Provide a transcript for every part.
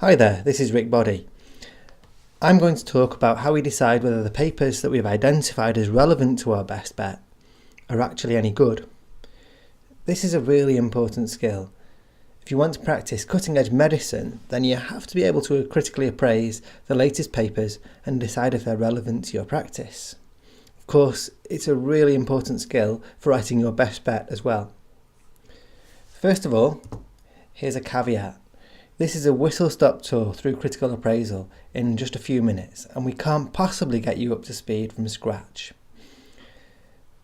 Hi there, this is Rick Boddy. I'm going to talk about how we decide whether the papers that we've identified as relevant to our best bet are actually any good. This is a really important skill. If you want to practice cutting-edge medicine, then you have to be able to critically appraise the latest papers and decide if they're relevant to your practice. Of course, it's a really important skill for writing your best bet as well. First of all, here's a caveat. This is a whistle-stop tour through critical appraisal in just a few minutes, and we can't possibly get you up to speed from scratch.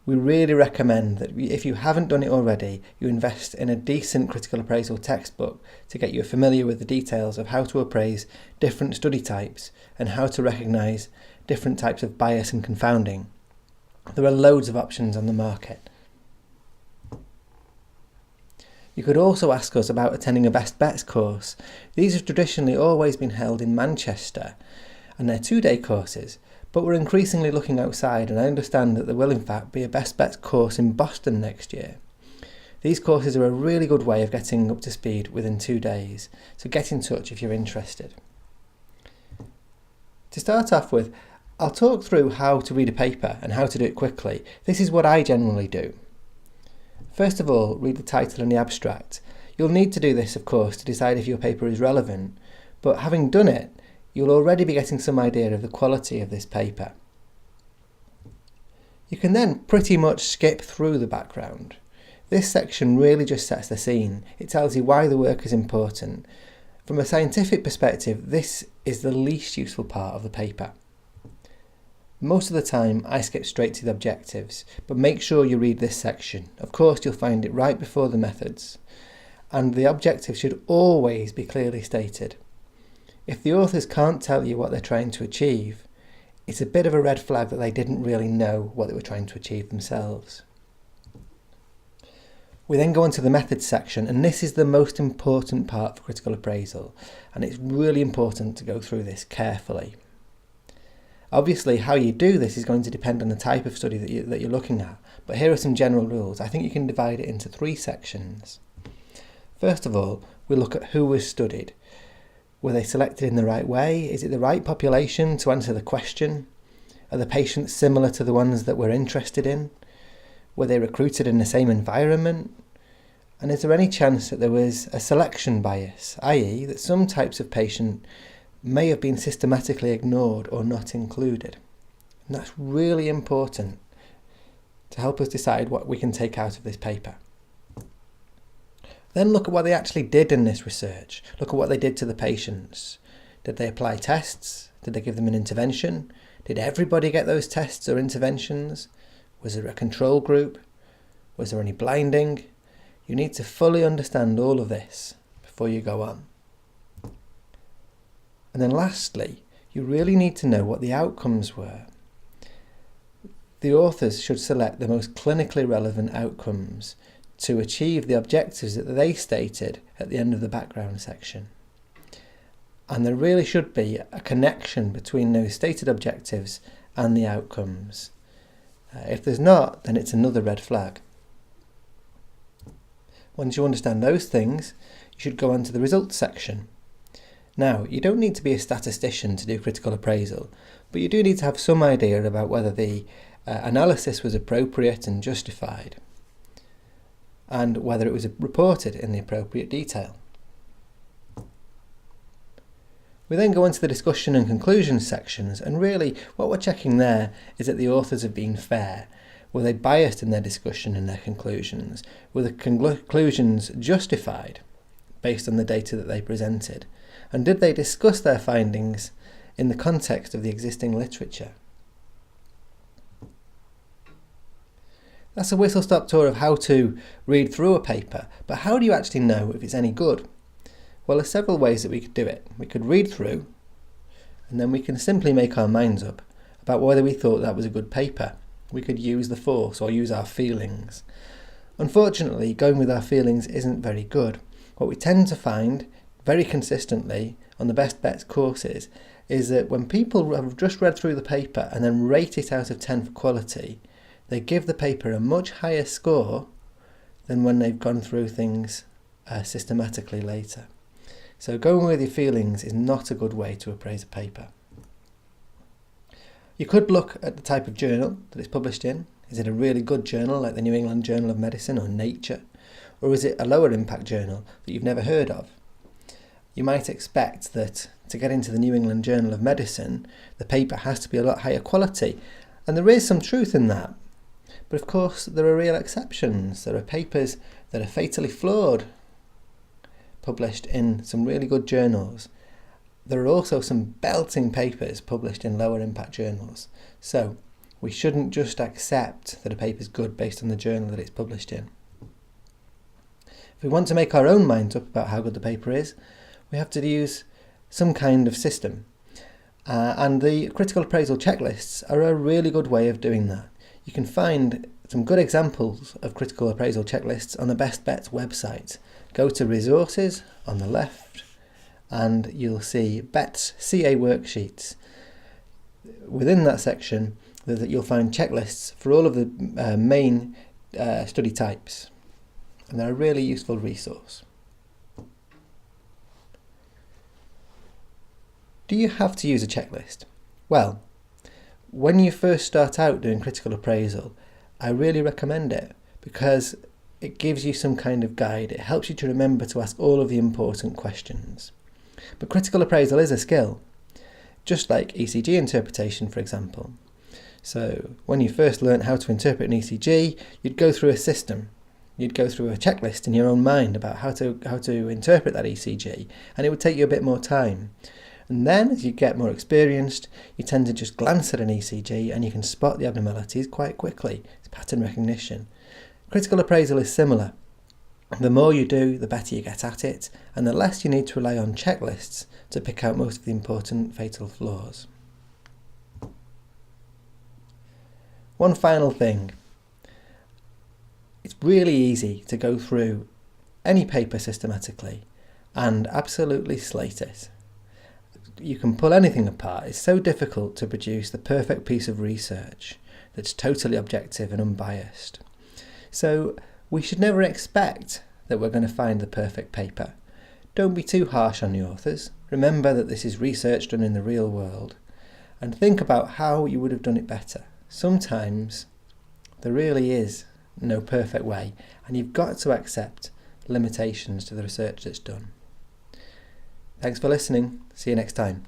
We really recommend that if you haven't done it already, you invest in a decent critical appraisal textbook to get you familiar with the details of how to appraise different study types and how to recognise different types of bias and confounding. There are loads of options on the market. You could also ask us about attending a Best Bets course. These have traditionally always been held in Manchester, and they're 2-day courses, but we're increasingly looking outside, and I understand that there will in fact be a Best Bets course in Boston next year. These courses are a really good way of getting up to speed within 2 days, so get in touch if you're interested. To start off with, I'll talk through how to read a paper and how to do it quickly. This is what I generally do. First of all, read the title and the abstract. You'll need to do this, of course, to decide if your paper is relevant, but having done it, you'll already be getting some idea of the quality of this paper. You can then pretty much skip through the background. This section really just sets the scene. It tells you why the work is important. From a scientific perspective, this is the least useful part of the paper. Most of the time I skip straight to the objectives, but make sure you read this section. Of course you'll find it right before the methods, and the objectives should always be clearly stated. If the authors can't tell you what they're trying to achieve, it's a bit of a red flag that they didn't really know what they were trying to achieve themselves. We then go on to the methods section, and this is the most important part for critical appraisal, and it's really important to go through this carefully. Obviously, how you do this is going to depend on the type of study that you're looking at, but here are some general rules. I think you can divide it into 3 sections. First of all, we look at who was studied. Were they selected in the right way? Is it the right population to answer the question? Are the patients similar to the ones that we're interested in? Were they recruited in the same environment? And is there any chance that there was a selection bias, i.e. that some types of patient may have been systematically ignored or not included? And that's really important to help us decide what we can take out of this paper. Then look at what they actually did in this research. Look at what they did to the patients. Did they apply tests? Did they give them an intervention? Did everybody get those tests or interventions? Was there a control group? Was there any blinding? You need to fully understand all of this before you go on. And then lastly, you really need to know what the outcomes were. The authors should select the most clinically relevant outcomes to achieve the objectives that they stated at the end of the background section. And there really should be a connection between those stated objectives and the outcomes. If there's not, then it's another red flag. Once you understand those things, you should go on to the results section. Now, you don't need to be a statistician to do critical appraisal, but you do need to have some idea about whether the analysis was appropriate and justified, and whether it was reported in the appropriate detail. We then go into the discussion and conclusion sections, and really what we're checking there is that the authors have been fair. Were they biased in their discussion and their conclusions? Were the conclusions justified based on the data that they presented? And did they discuss their findings in the context of the existing literature? That's a whistle-stop tour of how to read through a paper, but how do you actually know if it's any good? Well, there's several ways that we could do it. We could read through, and then we can simply make our minds up about whether we thought that was a good paper. We could use the force or use our feelings. Unfortunately, going with our feelings isn't very good. What we tend to find very consistently on the Best Bets courses is that when people have just read through the paper and then rate it out of 10 for quality, they give the paper a much higher score than when they've gone through things systematically later. So going with your feelings is not a good way to appraise a paper. You could look at the type of journal that it's published in. Is it a really good journal like the New England Journal of Medicine or Nature? Or is it a lower impact journal that you've never heard of? You might expect that to get into the New England Journal of Medicine, the paper has to be a lot higher quality. And there is some truth in that. But of course, there are real exceptions. There are papers that are fatally flawed, published in some really good journals. There are also some belting papers published in lower impact journals. So we shouldn't just accept that a paper is good based on the journal that it's published in. If we want to make our own minds up about how good the paper is, we have to use some kind of system. And the critical appraisal checklists are a really good way of doing that. You can find some good examples of critical appraisal checklists on the Best Bets website. Go to Resources on the left and you'll see Bets CA worksheets. Within that section you'll find checklists for all of the main study types, and they're a really useful resource. Do you have to use a checklist? Well, when you first start out doing critical appraisal, I really recommend it because it gives you some kind of guide. It helps you to remember to ask all of the important questions. But critical appraisal is a skill, just like ECG interpretation, for example. So when you first learnt how to interpret an ECG, you'd go through a system. You'd go through a checklist in your own mind about how to interpret that ECG, and it would take you a bit more time. And then, as you get more experienced, you tend to just glance at an ECG and you can spot the abnormalities quite quickly. It's pattern recognition. Critical appraisal is similar. The more you do, the better you get at it, and the less you need to rely on checklists to pick out most of the important fatal flaws. One final thing. It's really easy to go through any paper systematically and absolutely slate it. You can pull anything apart. It's so difficult to produce the perfect piece of research that's totally objective and unbiased. So we should never expect that we're going to find the perfect paper. Don't be too harsh on the authors. Remember that this is research done in the real world, and think about how you would have done it better. Sometimes there really is no perfect way, and you've got to accept limitations to the research that's done. Thanks for listening. See you next time.